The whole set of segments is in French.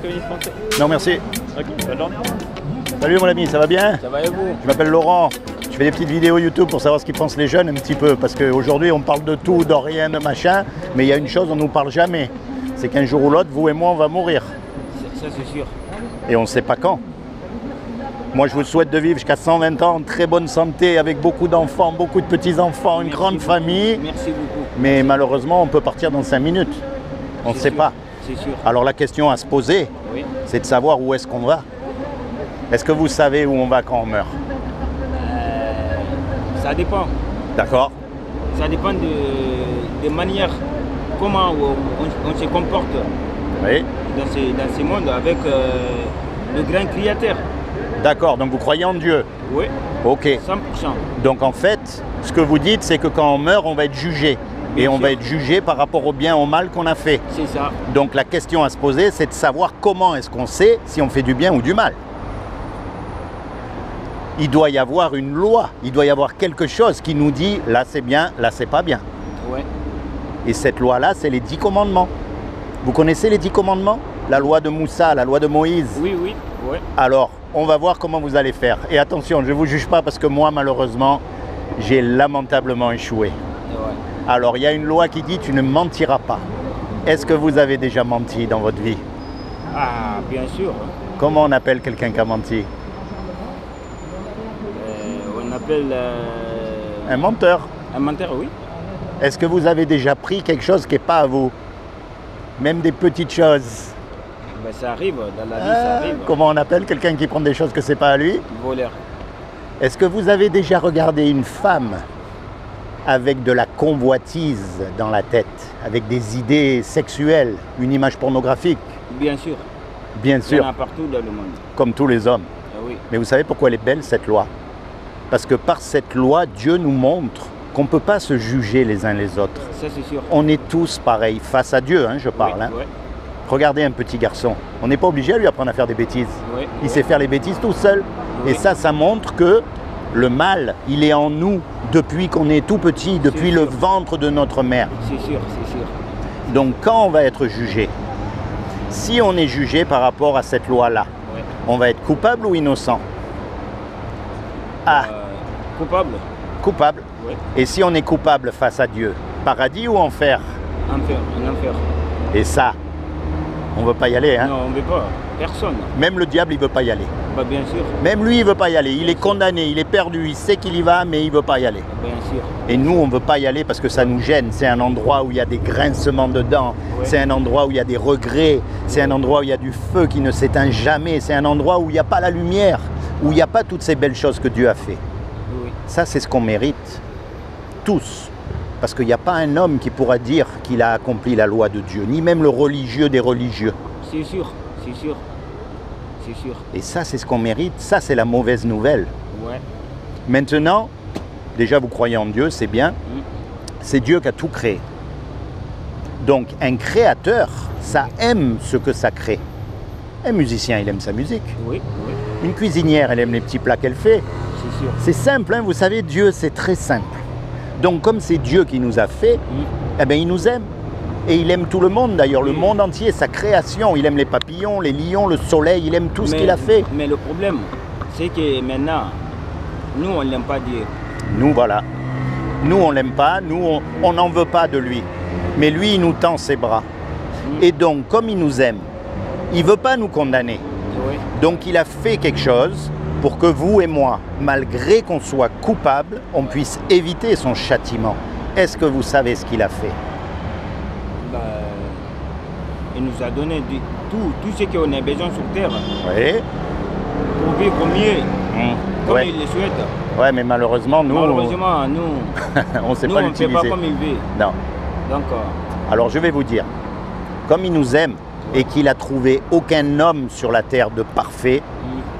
communiste français. Non, merci. Ok, bonne journée. Salut mon ami, ça va bien? Ça va et vous? Je m'appelle Laurent. Je fais des petites vidéos YouTube pour savoir ce qu'ils pensent les jeunes un petit peu. Parce qu'aujourd'hui, on parle de tout, de rien, de machin. Mais il y a une chose, on ne nous parle jamais. C'est qu'un jour ou l'autre, vous et moi, on va mourir. Ça, c'est sûr. Et on ne sait pas quand. Moi, je vous souhaite de vivre jusqu'à 120 ans, en très bonne santé, avec beaucoup d'enfants, beaucoup de petits-enfants, une grande famille. Merci beaucoup. Mais malheureusement, on peut partir dans 5 minutes. On ne sait pas. C'est sûr. Alors la question à se poser, Oui. c'est de savoir où est-ce qu'on va. Est-ce que vous savez où on va quand on meurt? Ça dépend. D'accord. Ça dépend des manières, comment on se comporte Oui. dans ces mondes avec le grand créateur. D'accord, donc vous croyez en Dieu? Oui, Ok. 100%. Donc en fait, ce que vous dites, c'est que quand on meurt, on va être jugé. Et Bien on sûr. va être jugé par rapport au bien, au mal qu'on a fait. C'est ça. Donc la question à se poser, c'est de savoir comment est-ce qu'on sait si on fait du bien ou du mal. Il doit y avoir une loi, il doit y avoir quelque chose qui nous dit là c'est bien, là c'est pas bien. Ouais. Et cette loi-là, c'est les 10 commandements. Vous connaissez les 10 commandements? La loi de Moussa, la loi de Moïse. Oui, oui, ouais. Alors, on va voir comment vous allez faire. Et attention, je ne vous juge pas parce que moi, malheureusement, j'ai lamentablement échoué. Ouais. Alors, il y a une loi qui dit tu ne mentiras pas. Est-ce que vous avez déjà menti dans votre vie? Ah, bien sûr. Comment on appelle quelqu'un qui a menti? On appelle Un menteur. un menteur, oui. Est-ce que vous avez déjà pris quelque chose qui n'est pas à vous? Même des petites choses. Ben, ça arrive, dans la vie, ça arrive. Comment on appelle quelqu'un qui prend des choses que c'est pas à lui? Voleur. Est-ce que vous avez déjà regardé une femme avec de la convoitise dans la tête, avec des idées sexuelles, une image pornographique? Bien sûr. Bien Il y sûr, en a partout dans le monde. comme tous les hommes. Ah oui. Mais vous savez pourquoi elle est belle, cette loi? Parce que par cette loi, Dieu nous montre qu'on ne peut pas se juger les uns les autres. Ça, c'est sûr. On est tous pareils, face à Dieu, hein, je parle. Oui, Hein. ouais. Regardez un petit garçon, on n'est pas obligé à lui apprendre à faire des bêtises. Ouais, Il ouais. sait faire les bêtises tout seul. Oui. Et ça montre que le mal, il est en nous depuis qu'on est tout petit, depuis le sûr. ventre de notre mère. C'est sûr, c'est sûr. Donc quand on va être jugé, si on est jugé par rapport à cette loi-là, Ouais. on va être coupable ou innocent? Ah, Coupable. coupable. Oui. Et si on est coupable face à Dieu, paradis ou enfer? Enfer, un enfer. Et ça, on ne veut pas y aller. Hein? Non, on ne veut pas. Personne. Même le diable, il ne veut pas y aller. Bah, bien sûr. Même lui, il ne veut pas y aller. Il est condamné, il est perdu, il sait qu'il y va, mais il ne veut pas y aller. Bien sûr. Et nous, on ne veut pas y aller parce que ça nous gêne. C'est un endroit où il y a des grincements dedans. Ouais. C'est un endroit où il y a des regrets. C'est un endroit où il y a du feu qui ne s'éteint jamais. C'est un endroit où il n'y a pas la lumière, où il n'y a pas toutes ces belles choses que Dieu a fait. Oui. Ça, c'est ce qu'on mérite. Tous. Parce qu'il n'y a pas un homme qui pourra dire qu'il a accompli la loi de Dieu, ni même le religieux des religieux. C'est sûr, c'est sûr. C'est sûr. Et ça, c'est ce qu'on mérite. Ça, c'est la mauvaise nouvelle. Ouais. Maintenant, déjà, vous croyez en Dieu, c'est bien. C'est Dieu qui a tout créé. Donc, un créateur, ça aime ce que ça crée. Un musicien, il aime sa musique. Oui, oui. Une cuisinière, elle aime les petits plats qu'elle fait. C'est sûr. C'est simple, hein, vous savez, Dieu, c'est très simple. Donc, comme c'est Dieu qui nous a fait, eh bien, il nous aime. Et il aime tout le monde, d'ailleurs, le monde entier, sa création. Il aime les papillons, les lions, le soleil, il aime tout ce qu'il a fait. Mais le problème, c'est que maintenant, nous, on n'aime pas Dieu. Nous, voilà. Nous, on l'aime pas, nous, on n'en veut pas de lui. Mais lui, il nous tend ses bras. Et donc, comme il nous aime, il ne veut pas nous condamner. Oui. Donc, il a fait quelque chose pour que vous et moi, malgré qu'on soit coupables, on puisse éviter son châtiment. Est-ce que vous savez ce qu'il a fait? Bah, il nous a donné tout ce qu'on a besoin sur Terre Oui. pour vivre mieux, comme Ouais. il le souhaite. Ouais, mais malheureusement, nous, Malheureusement, nous, on ne sait nous pas on ne fait l'utiliser. pas comme il veut. Non. Donc, Alors, je vais vous dire, comme il nous aime et qu'il n'a trouvé aucun homme sur la terre de parfait,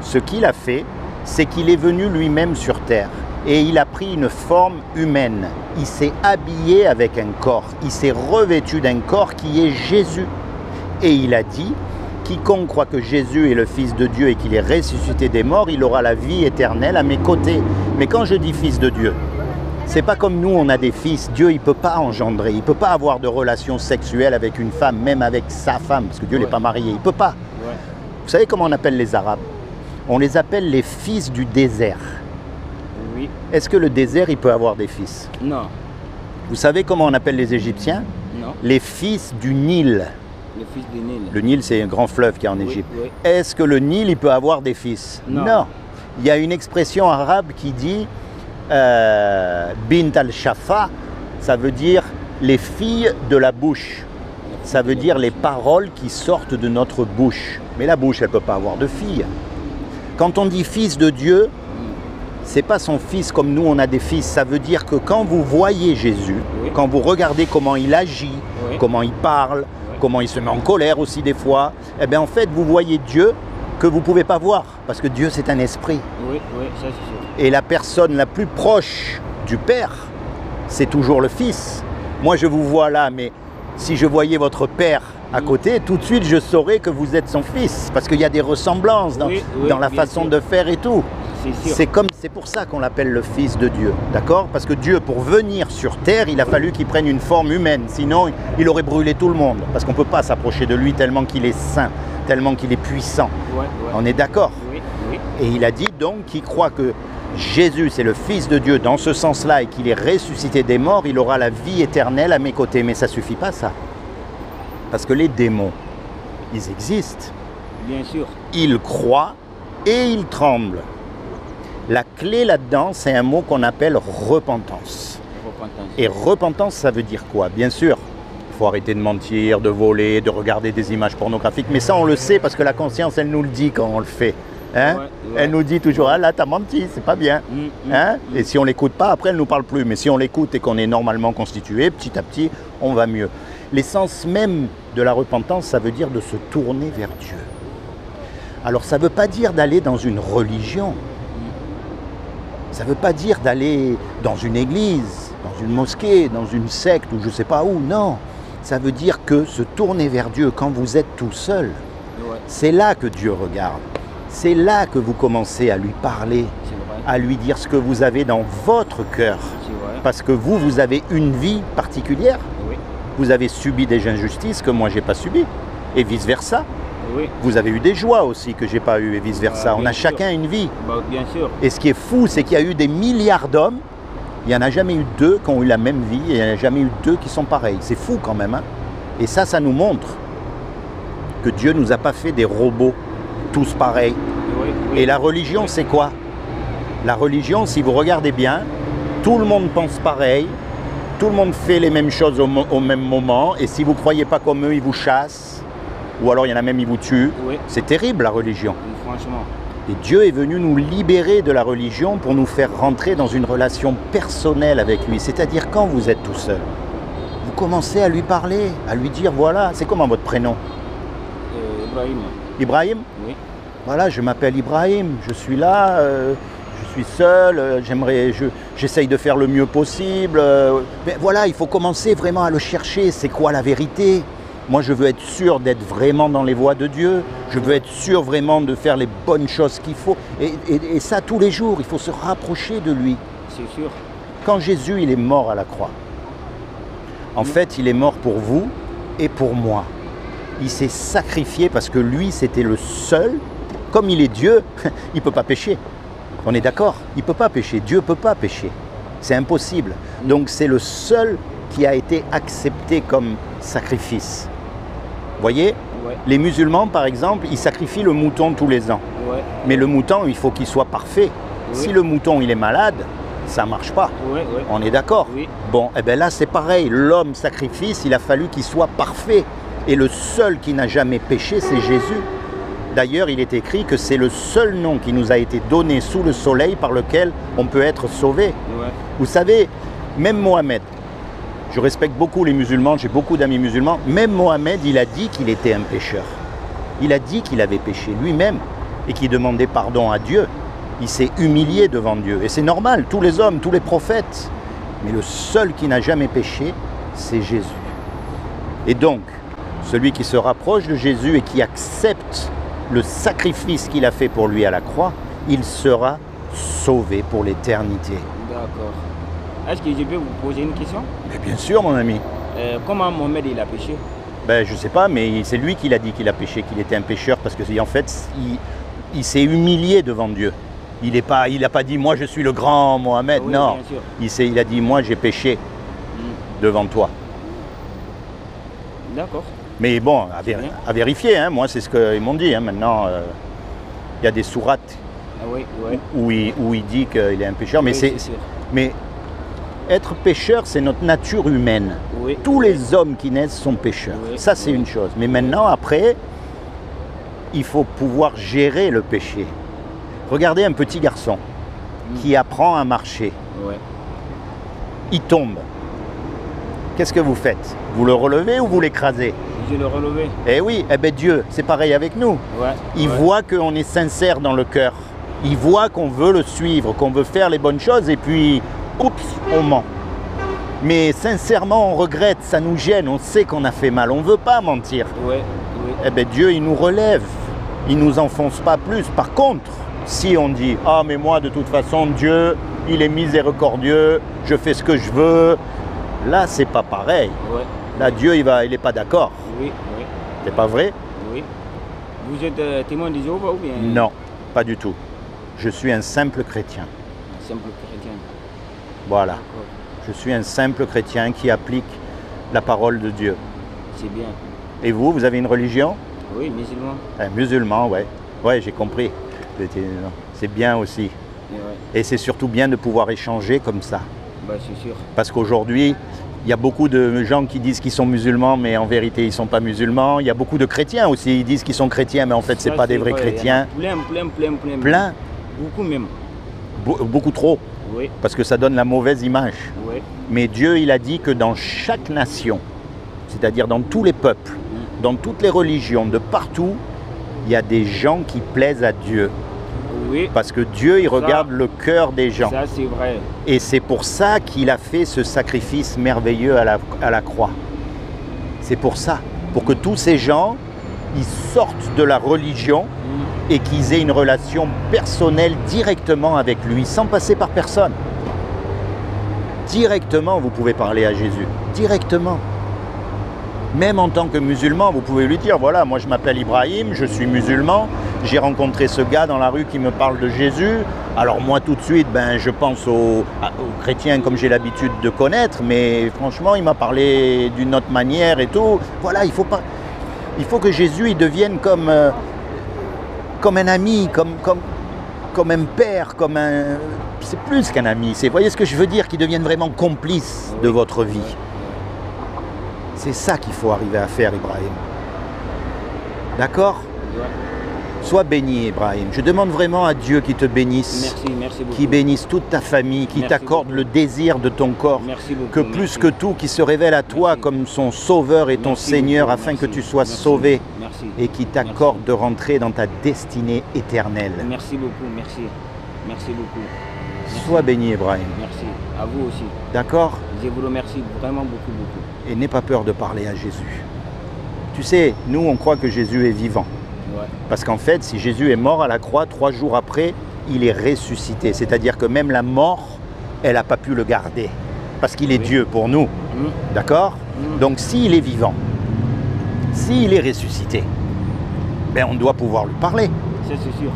ce qu'il a fait, c'est qu'il est venu lui-même sur terre et il a pris une forme humaine. Il s'est habillé avec un corps, il s'est revêtu d'un corps qui est Jésus. Et il a dit, quiconque croit que Jésus est le Fils de Dieu et qu'il est ressuscité des morts, il aura la vie éternelle à mes côtés. Mais quand je dis Fils de Dieu, C'est pas comme nous, on a des fils. Dieu, il ne peut pas engendrer. Il ne peut pas avoir de relations sexuelles avec une femme, même avec sa femme, parce que Dieu n'est pas marié. Il ne peut pas. Ouais. Vous savez comment on appelle les Arabes? On les appelle les fils du désert. Oui. Est-ce que le désert, il peut avoir des fils? Non. Vous savez comment on appelle les Égyptiens? Non. Les fils du Nil. Le fils du Nil. Le Nil, c'est un grand fleuve qui est en Oui, Égypte. oui. Est-ce que le Nil, il peut avoir des fils? Non. Il y a une expression arabe qui dit bint al-shafa, ça veut dire les filles de la bouche. Ça veut dire les paroles qui sortent de notre bouche. Mais la bouche, elle ne peut pas avoir de filles. Quand on dit fils de Dieu, c'est pas son fils comme nous on a des fils. Ça veut dire que quand vous voyez Jésus, Oui. quand vous regardez comment il agit, Oui. comment il parle, comment il se met en colère aussi des fois, eh bien en fait vous voyez Dieu que vous ne pouvez pas voir. Parce que Dieu c'est un esprit. Oui, oui, ça c'est sûr. Et la personne la plus proche du Père, c'est toujours le Fils. Moi je vous vois là, mais si je voyais votre Père à côté, tout de suite je saurais que vous êtes son Fils. Parce qu'il y a des ressemblances dans, Oui, oui, dans la bien façon sûr. de faire et tout. C'est sûr. C'est pour ça qu'on l'appelle le Fils de Dieu, d'accord? Parce que Dieu, pour venir sur terre, il a fallu qu'il prenne une forme humaine, sinon il aurait brûlé tout le monde. Parce qu'on ne peut pas s'approcher de lui tellement qu'il est saint, tellement qu'il est puissant. Ouais, ouais. On est d'accord? Oui, oui. Et il a dit donc qu'il croit que Jésus, c'est le Fils de Dieu dans ce sens-là et qu'il est ressuscité des morts, il aura la vie éternelle à mes côtés. Mais ça ne suffit pas ça. Parce que les démons, ils existent. Bien sûr. Ils croient et ils tremblent. La clé là-dedans, c'est un mot qu'on appelle repentance. Repentance. Et repentance, ça veut dire quoi? Bien sûr, il faut arrêter de mentir, de voler, de regarder des images pornographiques. Mais ça, on le sait parce que la conscience, elle nous le dit quand on le fait. Hein? Ouais, ouais. Elle nous dit toujours, ah là, t'as menti, c'est pas bien. Hein? Et si on l'écoute pas, après, elle nous parle plus. Mais si on l'écoute et qu'on est normalement constitué, petit à petit, on va mieux. L'essence même de la repentance, ça veut dire de se tourner vers Dieu. Alors, ça ne veut pas dire d'aller dans une religion. Ça ne veut pas dire d'aller dans une église, dans une mosquée, dans une secte ou je ne sais pas où. Non, ça veut dire que se tourner vers Dieu quand vous êtes tout seul, Ouais, c'est là que Dieu regarde. C'est là que vous commencez à lui parler, c'est vrai. à lui dire ce que vous avez dans votre cœur. C'est vrai. Parce que vous avez une vie particulière. Oui, Vous avez subi des injustices que moi, je n'ai pas subies. Et vice-versa. oui. Vous avez eu des joies aussi que je n'ai pas eues et vice-versa. On bien a sûr. chacun une vie. Bah, bien sûr. Et ce qui est fou, c'est qu'il y a eu des milliards d'hommes. Il n'y en a jamais eu deux qui ont eu la même vie et il n'y en a jamais eu deux qui sont pareils. C'est fou quand même. Hein? Et ça nous montre que Dieu ne nous a pas fait des robots tous pareils. Oui, oui. Et la religion, c'est quoi? La religion, si vous regardez bien, tout le monde pense pareil, tout le monde fait les mêmes choses au même moment, et si vous ne croyez pas comme eux, ils vous chassent, ou alors il y en a même, ils vous tuent. Oui, C'est terrible la religion. franchement. Et Dieu est venu nous libérer de la religion pour nous faire rentrer dans une relation personnelle avec lui. C'est-à-dire quand vous êtes tout seul, vous commencez à lui parler, à lui dire voilà, c'est comment votre prénom? Ibrahim. Ibrahim? Oui, Voilà, je m'appelle Ibrahim, je suis là, je suis seul, j'essaye de faire le mieux possible. Mais voilà, il faut commencer vraiment à le chercher, c'est quoi la vérité? Moi, je veux être sûr d'être vraiment dans les voies de Dieu, je veux être sûr vraiment de faire les bonnes choses qu'il faut. Et ça, tous les jours, il faut se rapprocher de lui. c'est sûr. Quand Jésus, il est mort à la croix, en fait, il est mort pour vous et pour moi. Il s'est sacrifié parce que lui, c'était le seul. Comme il est Dieu, il ne peut pas pécher. On est d'accord? Il ne peut pas pécher. Dieu ne peut pas pécher. C'est impossible. Donc c'est le seul qui a été accepté comme sacrifice. Vous voyez? Ouais, Les musulmans, par exemple, ils sacrifient le mouton tous les ans. ouais, Mais le mouton, il faut qu'il soit parfait. Oui. Si le mouton, il est malade, ça ne marche pas. ouais, ouais. On est d'accord? Oui. Bon, et bien là, c'est pareil. L'homme sacrifice, il a fallu qu'il soit parfait. Et le seul qui n'a jamais péché, c'est Jésus. D'ailleurs, il est écrit que c'est le seul nom qui nous a été donné sous le soleil par lequel on peut être sauvé. Ouais, Vous savez, même Mohamed, je respecte beaucoup les musulmans, j'ai beaucoup d'amis musulmans, même Mohamed, il a dit qu'il était un pécheur. Il a dit qu'il avait péché lui-même et qu'il demandait pardon à Dieu. Il s'est humilié devant Dieu. Et c'est normal, tous les hommes, tous les prophètes. Mais le seul qui n'a jamais péché, c'est Jésus. Et donc, celui qui se rapproche de Jésus et qui accepte le sacrifice qu'il a fait pour lui à la croix, il sera sauvé pour l'éternité. d'accord. Est-ce que je peux vous poser une question? Mais bien sûr, mon ami. Comment Mohamed il a péché? Ben, je sais pas, mais c'est lui qui l'a dit qu'il a péché, qu'il était un pécheur, parce que en fait, il s'est humilié devant Dieu. Il n'a pas dit moi je suis le grand Mohamed, Oui, non. bien sûr. Il a dit moi j'ai péché devant toi. D'accord. Mais bon, bien. à vérifier, hein, moi c'est ce qu'ils m'ont dit. Hein, maintenant, il y a des sourates Ah oui, oui. où il dit qu'il est un pécheur, mais, Oui, sûr. mais être pécheur, c'est notre nature humaine. Oui. Tous les hommes qui naissent sont pécheurs. Oui, Ça, c'est oui. une chose. Mais maintenant, après, il faut pouvoir gérer le péché. Regardez un petit garçon qui apprend à marcher. Ouais. Il tombe. Qu'est-ce que vous faites? Vous le relevez ou vous l'écrasez? Je le relevé. Eh oui, eh bien Dieu, c'est pareil avec nous. Ouais. Il ouais. voit qu'on est sincère dans le cœur. Il voit qu'on veut le suivre, qu'on veut faire les bonnes choses et puis, oups, on ment. Mais sincèrement, on regrette, ça nous gêne, on sait qu'on a fait mal, on ne veut pas mentir. Ouais, oui. Eh bien Dieu, il nous relève, il ne nous enfonce pas plus. Par contre, si on dit « Ah, mais moi, de toute façon, Dieu, il est miséricordieux, je fais ce que je veux », là, c'est pas pareil. Ouais. Là, Dieu, il n'est pas d'accord. Oui, oui, C'est pas vrai? oui. Vous êtes témoin de Jéhovah ou bien? Non, pas du tout. Je suis un simple chrétien. Un simple chrétien. Voilà. D'accord. Je suis un simple chrétien qui applique la parole de Dieu. C'est bien. Et vous, vous avez une religion? Oui, musulman. Musulman, ouais. Ouais, j'ai compris. C'est bien aussi. Ouais. Et c'est surtout bien de pouvoir échanger comme ça. Bah, c'est sûr. Parce qu'aujourd'hui, il y a beaucoup de gens qui disent qu'ils sont musulmans, mais en vérité, ils ne sont pas musulmans. Il y a beaucoup de chrétiens aussi, ils disent qu'ils sont chrétiens, mais en fait, ce n'est Ça, pas des vrais vrai. chrétiens. Plein. Plein, Beaucoup même. beaucoup trop, Oui, parce que ça donne la mauvaise image. oui. Mais Dieu, il a dit que dans chaque nation, c'est-à-dire dans tous les peuples, dans toutes les religions, de partout, il y a des gens qui plaisent à Dieu. Oui, Parce que Dieu, il regarde le cœur des gens. ça c'est vrai. Et c'est pour ça qu'il a fait ce sacrifice merveilleux à la croix. C'est pour ça. Pour que tous ces gens, ils sortent de la religion et qu'ils aient une relation personnelle directement avec lui, sans passer par personne. Directement, vous pouvez parler à Jésus. Directement. Même en tant que musulman, vous pouvez lui dire, voilà, moi je m'appelle Ibrahim, je suis musulman, j'ai rencontré ce gars dans la rue qui me parle de Jésus. Alors moi tout de suite, je pense aux chrétiens comme j'ai l'habitude de connaître, mais franchement, il m'a parlé d'une autre manière et tout. Voilà, il faut que Jésus il devienne comme un ami, comme un père, c'est plus qu'un ami. Vous voyez ce que je veux dire, qu'il devienne vraiment complice de votre vie. C'est ça qu'il faut arriver à faire, Ibrahim. D'accord? Sois béni, Ibrahim. Je demande vraiment à Dieu qu'il te bénisse, Merci beaucoup. qu'il bénisse toute ta famille, qu'il Merci t'accorde beaucoup. le désir de ton corps, Merci beaucoup. que plus que tout, qu'il se révèle à toi Merci. comme son sauveur et ton Merci Seigneur, beaucoup. afin Merci. que tu sois Merci. sauvé Merci. et qu'il t'accorde de rentrer dans ta destinée éternelle. Merci beaucoup, merci. Merci beaucoup. Merci. Sois béni, Ibrahim. Merci. À vous aussi. D'accord? Je vous remercie vraiment beaucoup. Et n'aie pas peur de parler à Jésus. Tu sais, nous, on croit que Jésus est vivant. Ouais. Parce qu'en fait, si Jésus est mort à la croix, 3 jours après, il est ressuscité. C'est-à-dire que même la mort, elle n'a pas pu le garder. Parce qu'il est Oui. Dieu pour nous. D'accord? Donc s'il est vivant, s'il est ressuscité, on doit pouvoir lui parler. Ça c'est sûr.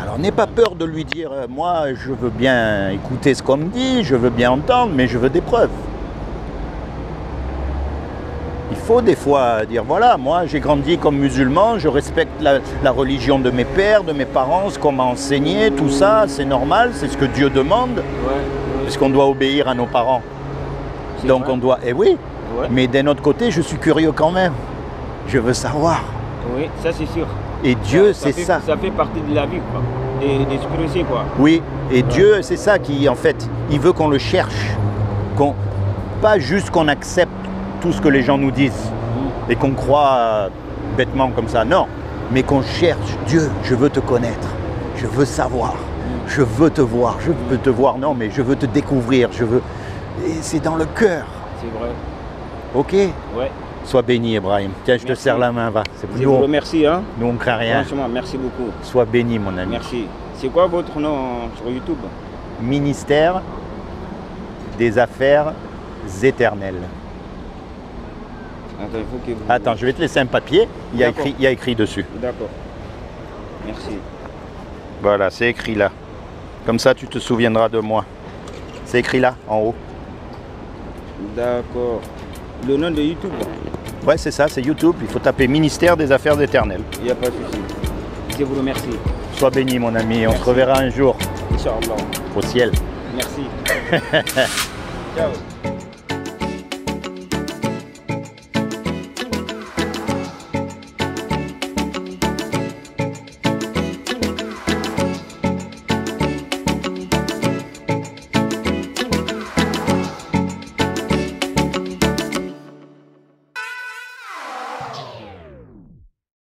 Alors n'aie pas peur de lui dire « Moi, je veux bien écouter ce qu'on me dit, je veux bien entendre, mais je veux des preuves. » Il faut des fois dire « Voilà, moi j'ai grandi comme musulman, je respecte la religion de mes pères, de mes parents, ce qu'on m'a enseigné, tout ça, c'est normal, c'est ce que Dieu demande, Ouais. puisqu'on doit obéir à nos parents. C'est Donc vrai. on doit... Eh oui, Ouais. mais d'un autre côté, je suis curieux quand même. Je veux savoir. Oui, ça c'est sûr. Et Dieu, c'est fait, ça. Ça fait partie de la vie, quoi. Des spirituels, quoi. Oui, et Dieu, c'est ça qui, en fait, il veut qu'on le cherche. Pas juste qu'on accepte tout ce que les gens nous disent et qu'on croit bêtement comme ça, non. Mais qu'on cherche, Dieu, je veux te connaître, je veux savoir, je veux te voir, je veux te voir, non, mais je veux te découvrir, je veux... Et c'est dans le cœur, C'est vrai. ok? Ouais. Sois béni, Ibrahim. Tiens, je te Merci. serre la main, va. C'est Je vous remercie, hein. Nous, on ne craint rien. Franchement, merci beaucoup. Sois béni, mon ami. Merci. C'est quoi votre nom sur YouTube? Ministère des Affaires éternelles. Attends, il faut que vous... Attends, je vais te laisser un papier. Il y a écrit dessus. D'accord. Merci. Voilà, c'est écrit là. Comme ça, tu te souviendras de moi. C'est écrit là, en haut. D'accord. Le nom de YouTube? Ouais, c'est ça, c'est YouTube. Il faut taper Ministère des Affaires éternelles. Il n'y a pas de souci. Je vous remercie. Sois béni, mon ami. On se reverra un jour Inch'Allah. au ciel. Merci. Ciao.